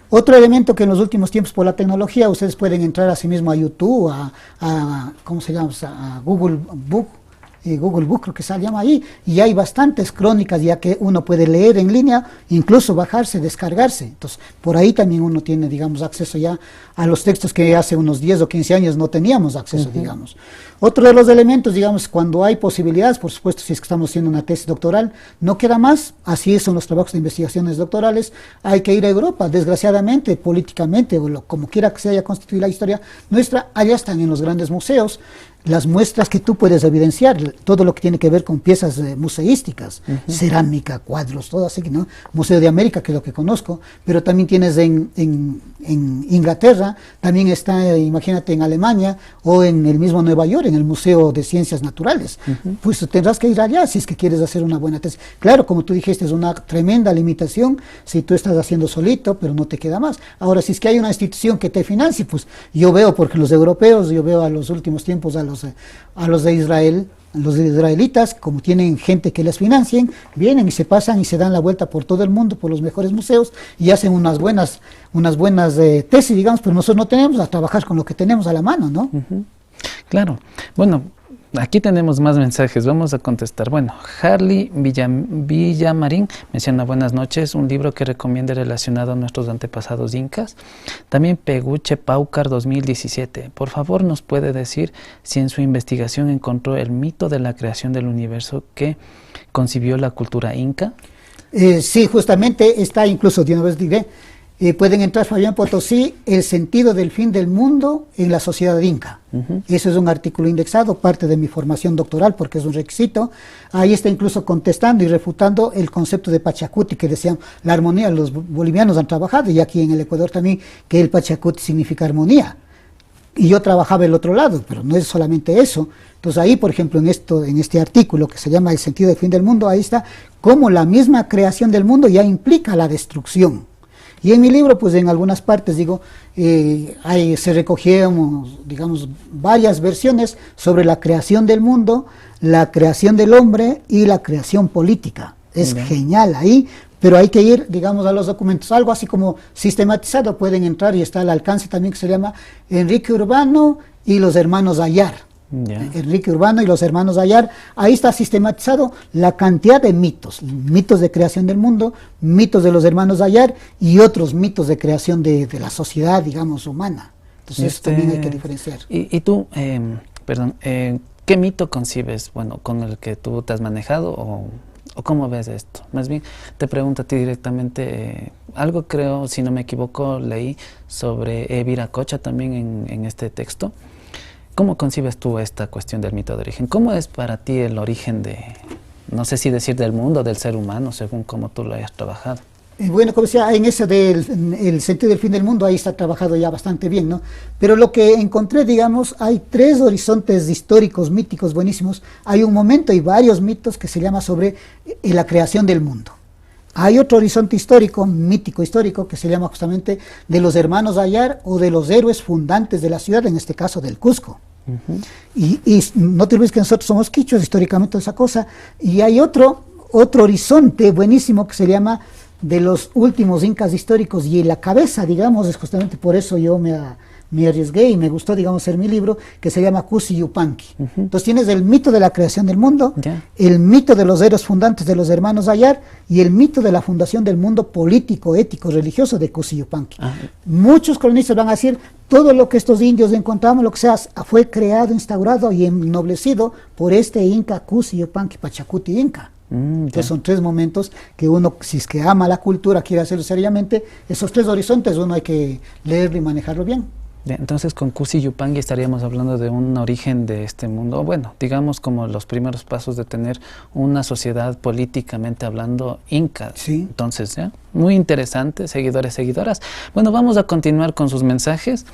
Otro elemento que en los últimos tiempos por la tecnología ustedes pueden entrar así mismo a YouTube, ¿cómo se llama? A Google Book creo que se llama ahí, y hay bastantes crónicas ya que uno puede leer en línea, incluso bajarse, descargarse. Entonces, por ahí también uno tiene, digamos, acceso ya a los textos que hace unos 10 o 15 años no teníamos acceso, digamos. Otro de los elementos, digamos, cuando hay posibilidades, por supuesto, si es que estamos haciendo una tesis doctoral, no queda más, así son los trabajos de investigaciones doctorales, hay que ir a Europa, desgraciadamente, políticamente, o como quiera que se haya constituido la historia nuestra, allá están en los grandes museos, las muestras que tú puedes evidenciar, todo lo que tiene que ver con piezas museísticas, cerámica, cuadros, todo así, ¿no? Museo de América, que es lo que conozco, pero también tienes en Inglaterra, también está, imagínate, en Alemania, o en el mismo Nueva York, en el Museo de Ciencias Naturales. Pues tendrás que ir allá si es que quieres hacer una buena tesis. Claro, como tú dijiste, es una tremenda limitación si tú estás haciendo solito, pero no te queda más. Ahora, si es que hay una institución que te financie, pues yo veo, porque los europeos, yo veo a los últimos tiempos a los de Israel, los israelitas, como tienen gente que les financien, vienen y se pasan y se dan la vuelta por todo el mundo, por los mejores museos, y hacen unas buenas tesis, digamos, pero nosotros no tenemos a trabajar con lo que tenemos a la mano, ¿no? Claro. Bueno, aquí tenemos más mensajes, vamos a contestar. Bueno, Harley Villamarín menciona: buenas noches, un libro que recomiende relacionado a nuestros antepasados incas. También Peguche Paucar 2017. Por favor, ¿nos puede decir si en su investigación encontró el mito de la creación del universo que concibió la cultura inca? Sí, justamente está, incluso de una vez diré, pueden entrar Fabián Potosí, el sentido del fin del mundo en la sociedad inca. Eso es un artículo indexado, parte de mi formación doctoral, porque es un requisito. Ahí está incluso contestando y refutando el concepto de Pachacuti, que decían la armonía. Los bolivianos han trabajado, y aquí en el Ecuador también, que el Pachacuti significa armonía. Y yo trabajaba el otro lado, pero no es solamente eso. Entonces ahí, por ejemplo, en este artículo que se llama El sentido del fin del mundo, ahí está cómo la misma creación del mundo ya implica la destrucción. Y en mi libro, pues en algunas partes, digo, se recogieron, digamos, varias versiones sobre la creación del mundo, la creación del hombre y la creación política. Es genial ahí, pero hay que ir, digamos, a los documentos, algo así como sistematizado, pueden entrar y está al alcance también, que se llama Enrique Urbano y los hermanos Ayar. Enrique Urbano y los hermanos Ayar, ahí está sistematizado la cantidad de mitos, mitos de creación del mundo, mitos de los hermanos Ayar y otros mitos de creación de la sociedad, digamos, humana. Entonces eso también hay que diferenciar. Y tú, perdón, ¿qué mito concibes, bueno, con el que tú te has manejado o cómo ves esto? Más bien, te pregunto a ti directamente, algo creo, si no me equivoco, leí sobre Viracocha también en este texto. ¿Cómo concibes tú esta cuestión del mito de origen? ¿Cómo es para ti el origen de, no sé si decir del mundo, del ser humano, según cómo tú lo hayas trabajado? Bueno, como decía, en ese el sentido del fin del mundo, ahí está trabajado ya bastante bien, ¿no? Pero lo que encontré, digamos, hay 3 horizontes históricos, míticos, buenísimos. Hay un momento y varios mitos que se llama sobre la creación del mundo. Hay otro horizonte histórico, mítico histórico, que se llama justamente de los hermanos Ayar o de los héroes fundantes de la ciudad, en este caso del Cusco. Y no te olvides que nosotros somos quichuas, históricamente esa cosa. Y hay otro horizonte buenísimo que se llama de los últimos incas históricos, y la cabeza, digamos, es justamente por eso yo me arriesgué y me gustó, digamos, hacer mi libro, que se llama Cusi Yupanqui. Entonces tienes el mito de la creación del mundo, el mito de los héroes fundantes de los hermanos Ayar y el mito de la fundación del mundo político, ético, religioso de Cusi Yupanqui. Muchos cronistas van a decir, todo lo que estos indios encontramos, lo que sea, fue creado, instaurado y ennoblecido por este inca Cusi Yupanqui Pachacuti Inca. Entonces son 3 momentos que uno, si es que ama la cultura, quiere hacerlo seriamente, esos 3 horizontes uno hay que leerlo y manejarlo bien. Entonces con Cusi Yupanqui estaríamos hablando de un origen de este mundo, o bueno, digamos como los primeros pasos de tener una sociedad políticamente hablando inca. Sí. Entonces, muy interesante, seguidores, seguidoras. Bueno, vamos a continuar con sus mensajes.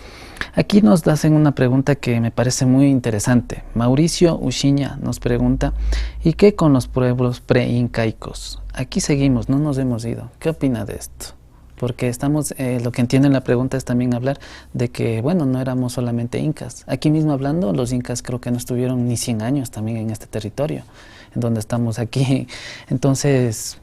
Aquí nos hacen una pregunta que me parece muy interesante. Mauricio Uchiña nos pregunta, ¿y qué con los pueblos pre-incaicos? Aquí seguimos, no nos hemos ido. ¿Qué opina de esto? Porque estamos, lo que entienden la pregunta es también hablar de que, bueno, no éramos solamente incas. Aquí mismo hablando, los incas creo que no estuvieron ni 100 años también en este territorio, en donde estamos aquí. Entonces,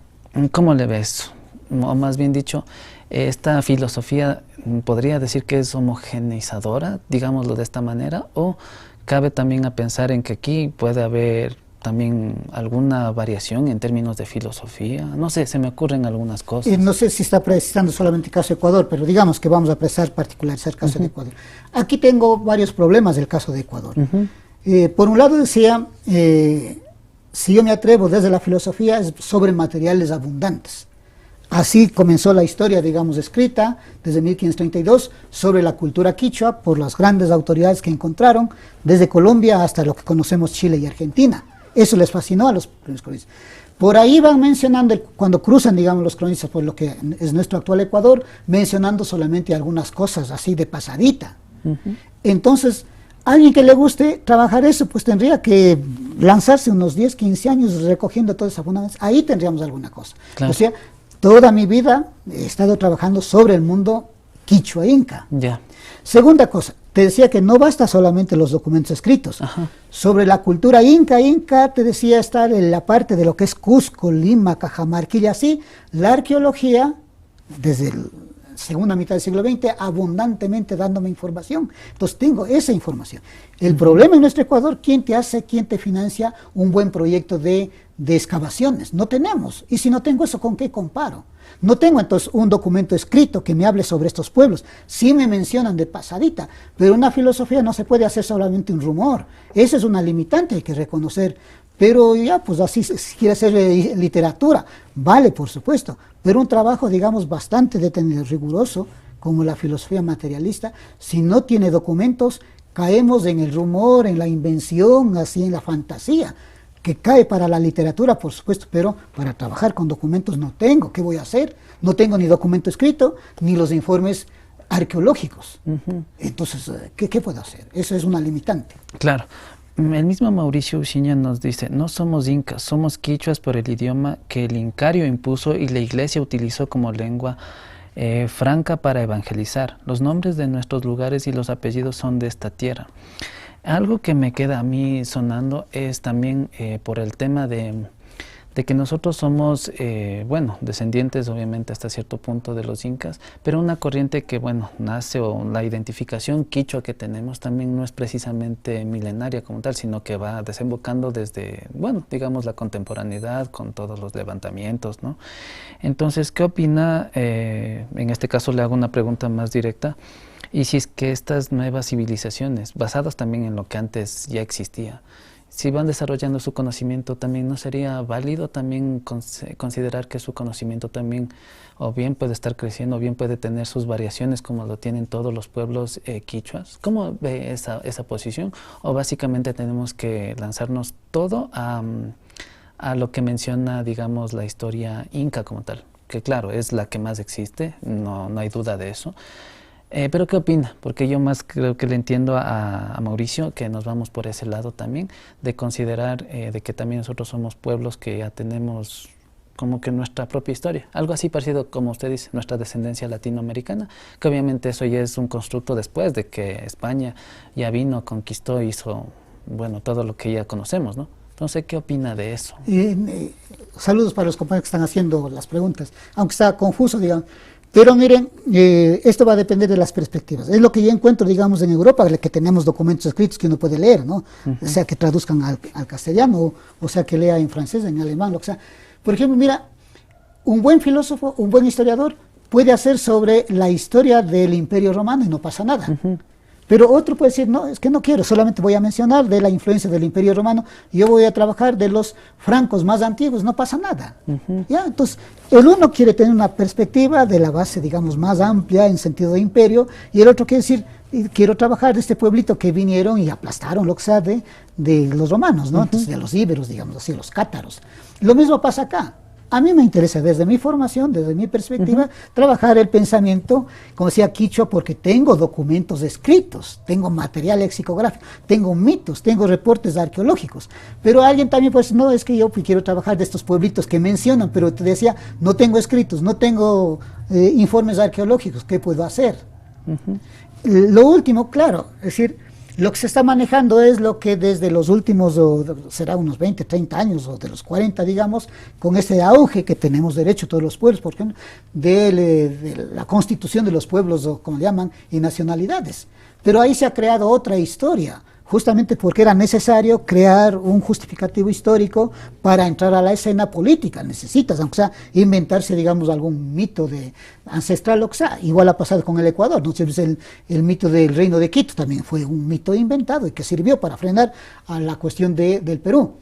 ¿cómo le ves? O más bien dicho, esta filosofía, ¿podría decir que es homogeneizadora, digámoslo de esta manera? ¿O cabe también a pensar en que aquí puede haber también alguna variación en términos de filosofía? No sé, se me ocurren algunas cosas. No sé si está precisando solamente el caso de Ecuador, pero digamos que vamos a particularizar el caso de Ecuador. Aquí tengo varios problemas del caso de Ecuador. Por un lado decía, si yo me atrevo desde la filosofía, es sobre materiales abundantes. Así comenzó la historia, digamos, escrita desde 1532 sobre la cultura quichua por las grandes autoridades que encontraron, desde Colombia hasta lo que conocemos Chile y Argentina. Eso les fascinó a los cronistas. Por ahí van mencionando, cuando cruzan, digamos, los cronistas por lo que es nuestro actual Ecuador, mencionando solamente algunas cosas así de pasadita. Entonces, alguien que le guste trabajar eso, pues tendría que lanzarse unos 10, 15 años recogiendo toda esa fundamentación. Ahí tendríamos alguna cosa. Claro. O sea, toda mi vida he estado trabajando sobre el mundo quichua inca. Segunda cosa, te decía que no basta solamente los documentos escritos. Sobre la cultura inca te decía estar en la parte de lo que es Cusco, Lima, Cajamarca y así, la arqueología, desde la segunda mitad del siglo XX, abundantemente dándome información. Entonces tengo esa información. El problema en nuestro Ecuador, ¿quién te financia un buen proyecto de excavaciones? No tenemos. Y si no tengo eso, ¿con qué comparo? No tengo entonces un documento escrito que me hable sobre estos pueblos. Sí me mencionan de pasadita, pero una filosofía no se puede hacer solamente un rumor. Esa es una limitante, hay que reconocer. Pero ya, pues así, si quiere hacer literatura, vale, por supuesto. Pero un trabajo, digamos, bastante detenido, riguroso, como la filosofía materialista, si no tiene documentos, caemos en el rumor, en la invención, así en la fantasía, que cae para la literatura, por supuesto, pero para trabajar con documentos no tengo. ¿Qué voy a hacer? No tengo ni documento escrito, ni los informes arqueológicos. Entonces, ¿qué puedo hacer? Eso es una limitante. Claro. El mismo Mauricio Uchiña nos dice, no somos incas, somos quichuas por el idioma que el incario impuso y la iglesia utilizó como lengua franca para evangelizar. Los nombres de nuestros lugares y los apellidos son de esta tierra. Algo que me queda a mí sonando es también por el tema de que nosotros somos, bueno, descendientes obviamente hasta cierto punto de los incas, pero una corriente que, bueno, nace, o la identificación quichua que tenemos también no es precisamente milenaria como tal, sino que va desembocando desde, bueno, digamos la contemporaneidad con todos los levantamientos, ¿no? Entonces, ¿qué opina? En este caso le hago una pregunta más directa, y si es que estas nuevas civilizaciones, basadas también en lo que antes ya existía, si van desarrollando su conocimiento, también no sería válido también considerar que su conocimiento también o bien puede estar creciendo o bien puede tener sus variaciones como lo tienen todos los pueblos quichuas. ¿Cómo ve esa posición? ¿O básicamente tenemos que lanzarnos todo a lo que menciona, digamos, la historia inca como tal? Que claro, es la que más existe, no hay duda de eso. Pero ¿qué opina? Porque yo más creo que le entiendo a Mauricio que nos vamos por ese lado también, de considerar de que también nosotros somos pueblos que ya tenemos como que nuestra propia historia. Algo así parecido, como usted dice, nuestra descendencia latinoamericana, que obviamente eso ya es un constructo después de que España ya vino, conquistó, hizo, bueno, todo lo que ya conocemos, ¿no? Entonces, ¿qué opina de eso? Saludos para los compañeros que están haciendo las preguntas, aunque está confuso, digamos. Pero miren, esto va a depender de las perspectivas. Es lo que yo encuentro, digamos, en Europa, que tenemos documentos escritos que uno puede leer, ¿no? O sea, que traduzcan al castellano, o sea, que lea en francés, en alemán, lo que sea. Por ejemplo, mira, un buen filósofo, un buen historiador, puede hacer sobre la historia del Imperio Romano y no pasa nada. Pero otro puede decir, no, es que no quiero, solamente voy a mencionar de la influencia del Imperio Romano, yo voy a trabajar de los francos más antiguos, no pasa nada. ¿Ya? Entonces, el uno quiere tener una perspectiva de la base, digamos, más amplia en sentido de imperio, y el otro quiere decir, quiero trabajar de este pueblito que vinieron y aplastaron lo que sea de los romanos, ¿no? Entonces, de los íberos, digamos así, los cátaros. Lo mismo pasa acá. A mí me interesa desde mi formación, desde mi perspectiva, trabajar el pensamiento, como decía quichua, porque tengo documentos escritos, tengo material lexicográfico, tengo mitos, tengo reportes arqueológicos. Pero alguien también puede decir, no, es que yo quiero trabajar de estos pueblitos que mencionan, pero te decía, no tengo escritos, no tengo informes arqueológicos, ¿qué puedo hacer? Lo último, claro, es decir, lo que se está manejando es lo que desde los últimos, será unos 20, 30 años, o de los 40, digamos, con este auge que tenemos derecho todos los pueblos, por ejemplo, de la constitución de los pueblos, o como le llaman, y nacionalidades. Pero ahí se ha creado otra historia, justamente porque era necesario crear un justificativo histórico para entrar a la escena política. Necesitas, aunque sea, inventarse, digamos, algún mito de ancestral, lo que sea. Igual ha pasado con el Ecuador, ¿no? El mito del Reino de Quito también fue un mito inventado y que sirvió para frenar a la cuestión del Perú.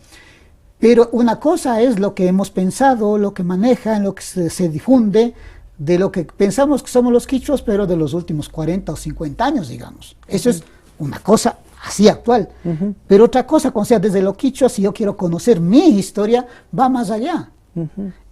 Pero una cosa es lo que hemos pensado, lo que maneja, lo que se difunde, de lo que pensamos que somos los quichuas, pero de los últimos 40 o 50 años, digamos. Eso es una cosa así actual. Pero otra cosa, como sea, desde lo quichua, si yo quiero conocer mi historia, va más allá.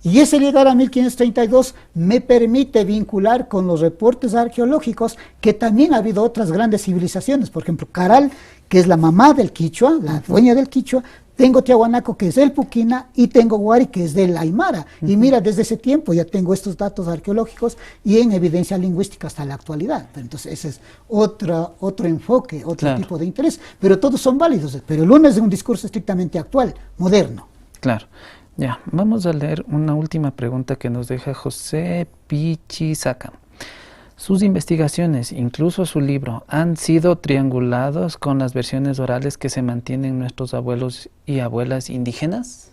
Y ese llegar a 1532 me permite vincular con los reportes arqueológicos que también ha habido otras grandes civilizaciones. Por ejemplo, Caral, que es la mamá del quichua, la dueña del quichua. Tengo Tiahuanaco, que es del Puquina, y tengo Huari, que es del Aymara. Y mira, desde ese tiempo ya tengo estos datos arqueológicos y en evidencia lingüística hasta la actualidad. Entonces ese es otro enfoque, otro tipo de interés. Pero todos son válidos. Pero el uno es de un discurso estrictamente actual, moderno. Claro. Ya, vamos a leer una última pregunta que nos deja José Pichisaca. Sus investigaciones, incluso su libro, han sido triangulados con las versiones orales que se mantienen nuestros abuelos y abuelas indígenas.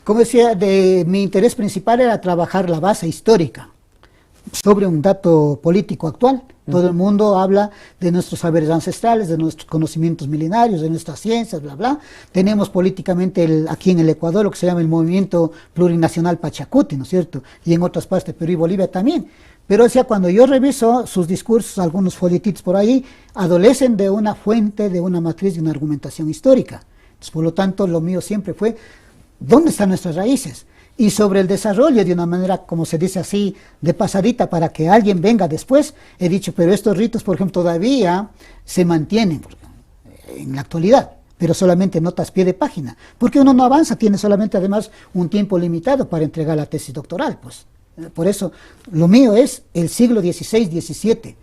Como decía, mi interés principal era trabajar la base histórica sobre un dato político actual. Todo el mundo habla de nuestros saberes ancestrales, de nuestros conocimientos milenarios, de nuestras ciencias, bla, bla. Tenemos políticamente aquí en el Ecuador lo que se llama el movimiento plurinacional Pachacuti, ¿no es cierto? Y en otras partes de Perú y Bolivia también. Pero o sea, cuando yo reviso sus discursos, algunos folletitos por ahí, adolecen de una fuente, de una matriz, de una argumentación histórica. Entonces, por lo tanto, lo mío siempre fue, ¿dónde están nuestras raíces? Y sobre el desarrollo de una manera, como se dice así, de pasadita para que alguien venga después, he dicho, pero estos ritos, por ejemplo, todavía se mantienen en la actualidad, pero solamente notas pie de página, porque uno no avanza, tiene solamente además un tiempo limitado para entregar la tesis doctoral, pues. Por eso, lo mío es el siglo XVI, XVII,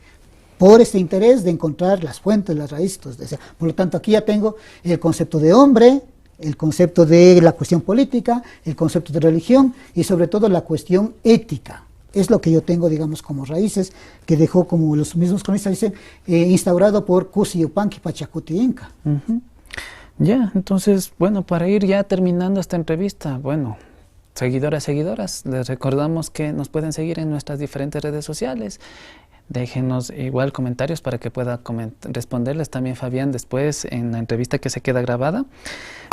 por este interés de encontrar las fuentes, las raíces. Entonces, por lo tanto, aquí ya tengo el concepto de hombre, el concepto de la cuestión política, el concepto de religión y sobre todo la cuestión ética. Es lo que yo tengo, digamos, como raíces, que dejó, como los mismos cronistas dicen, instaurado por Cusi Yupanqui Pachacuti Inca. Ya, entonces, bueno, para ir ya terminando esta entrevista, bueno, seguidoras, les recordamos que nos pueden seguir en nuestras diferentes redes sociales. Déjenos igual comentarios para que pueda responderles también Fabián después en la entrevista que se queda grabada.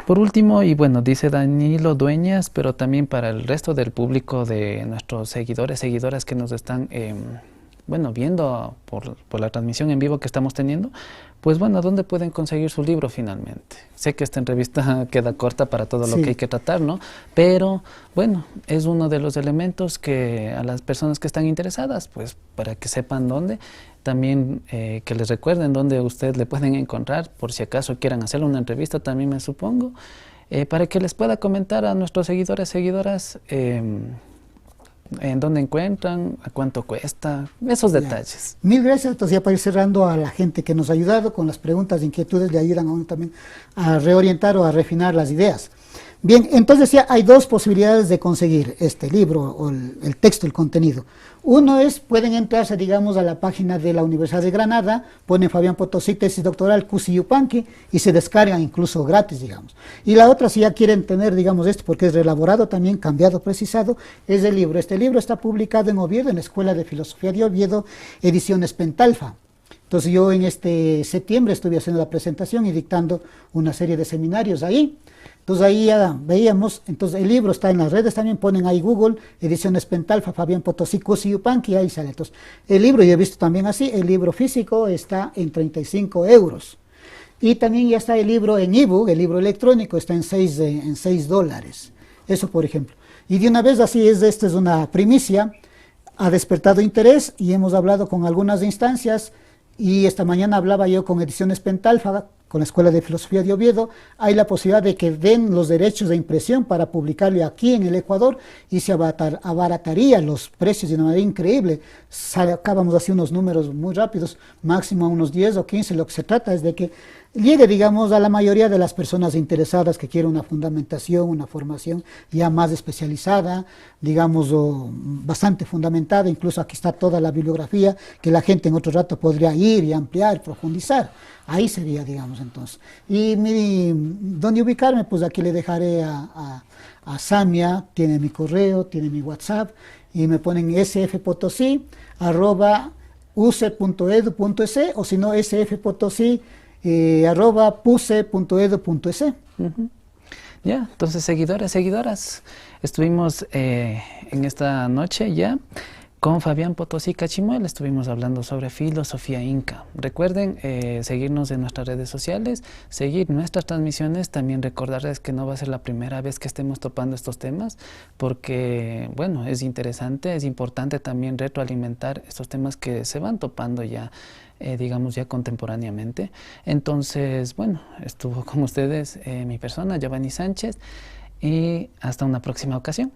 Por último, y bueno, dice Danilo Dueñas, pero también para el resto del público de nuestros seguidoras que nos están bueno, viendo por la transmisión en vivo que estamos teniendo, pues bueno, ¿dónde pueden conseguir su libro finalmente? Sé que esta entrevista queda corta para todo lo que hay que tratar, ¿no? Pero bueno, es uno de los elementos que a las personas que están interesadas, pues para que sepan dónde, también que les recuerden dónde ustedes le pueden encontrar, por si acaso quieran hacer una entrevista también me supongo, para que les pueda comentar a nuestros seguidoras, en dónde encuentran, a cuánto cuesta, esos detalles. Mil gracias. Entonces, ya para ir cerrando, a la gente que nos ha ayudado con las preguntas, inquietudes, le ayudan a uno también a reorientar o a refinar las ideas. Bien, entonces ya hay dos posibilidades de conseguir este libro o el texto, el contenido. Uno es, pueden entrarse, digamos, a la página de la Universidad de Granada, ponen Fabián Potosí, tesis doctoral, Cusi Yupanqui, y se descargan incluso gratis, digamos. Y la otra, si ya quieren tener, digamos, esto, porque es reelaborado también, cambiado, precisado, es el libro. Este libro está publicado en Oviedo, en la Escuela de Filosofía de Oviedo, ediciones Pentalfa. Entonces yo en este septiembre estuve haciendo la presentación y dictando una serie de seminarios ahí. Entonces ahí ya veíamos, entonces el libro está en las redes también, ponen ahí Google, ediciones Pentalfa, Fabián Potosí, Cusi Yupanqui, ahí sale. Entonces el libro, yo he visto también así, el libro físico está en 35 euros. Y también ya está el libro en ebook, el libro electrónico está en 6 dólares. Eso por ejemplo. Y de una vez así, esta es una primicia, ha despertado interés y hemos hablado con algunas instancias. Y esta mañana hablaba yo con Ediciones Pentalfa, con la Escuela de Filosofía de Oviedo. Hay la posibilidad de que den los derechos de impresión para publicarlo aquí en el Ecuador y se abarataría los precios de una manera increíble. Sacábamos así unos números muy rápidos, máximo a unos 10 o 15. Lo que se trata es de que llegue, digamos, a la mayoría de las personas interesadas que quieren una fundamentación, una formación ya más especializada, digamos, o bastante fundamentada. Incluso aquí está toda la bibliografía que la gente en otro rato podría ir y ampliar, profundizar. Ahí sería, digamos, entonces. Y ¿dónde ubicarme? Pues aquí le dejaré a Samia, tiene mi correo, tiene mi WhatsApp, y me ponen sfpotosí@uce.edu.es, o si no, sfpotosí @puse.edu.es. Ya, entonces seguidoras, estuvimos en esta noche ya con Fabián Potosí Cachimuel, estuvimos hablando sobre filosofía inca. Recuerden seguirnos en nuestras redes sociales, seguir nuestras transmisiones, también recordarles que no va a ser la primera vez que estemos topando estos temas, porque bueno, es interesante, es importante también retroalimentar estos temas que se van topando ya, digamos ya contemporáneamente. Entonces, bueno, estuvo con ustedes mi persona, Giovanni Sánchez, y hasta una próxima ocasión.